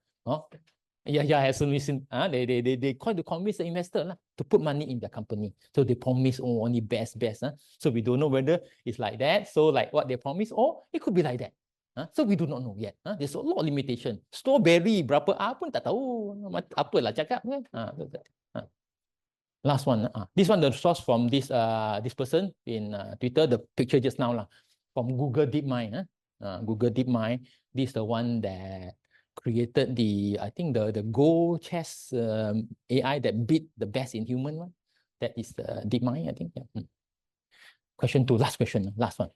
Yeah, as soon as they try to convince the investor lah, to put money in their company. So they promise, oh, only best. So we don't know whether it's like that. So like what they promise, or it could be like that. So we do not know yet. There's a lot of limitation. Strawberry berapa pun tak tahu. Apalah cakap kan. Last one. This one, the source from this person in Twitter, the picture just now lah, from Google DeepMind. Google DeepMind. This is the one that created I think the Go chess AI that beat the best in human one. That is the DeepMind, I think. Yeah. Question 2, last question, last one.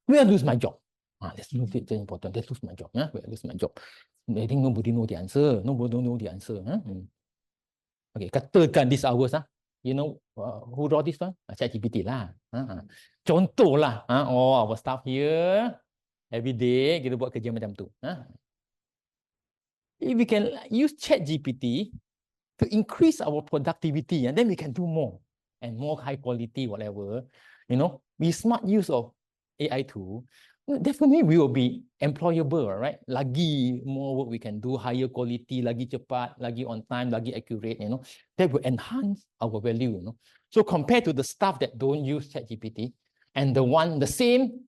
Where I lose my job? That's very important. Let's lose my job. Where I lose my job? I think nobody know the answer. Nobody know the answer. Okay, katakan these hours. You know who wrote this one? ChatGPT lah. Contoh lah. Our staff here every day kita buat kerja macam tu. If we can use ChatGPT to increase our productivity, and then we can do more and more high quality, whatever. You know, with smart use of AI tool, definitely we will be employable, right? Lagi more work we can do, higher quality, lagi cepat, lagi on time, lagi accurate, you know. That will enhance our value, you know. So compared to the staff that don't use ChatGPT and the same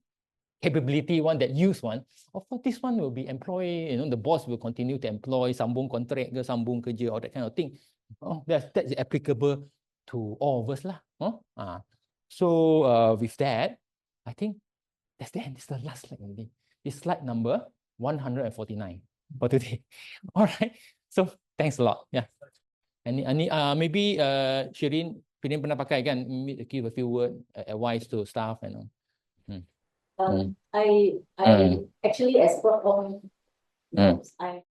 capability one that use one, of course this one will be employed, you know, the boss will continue to employ, sambung kontrak ke, sambung kerja, all that kind of thing. That's applicable to all of us lah. So with that, I think that's the end. It's the last slide already. It's slide number 149 for today. All right. So thanks a lot. Yeah. Maybe Shirin pernah pakai kan? Give a few word advice to staff and all. I actually expert on I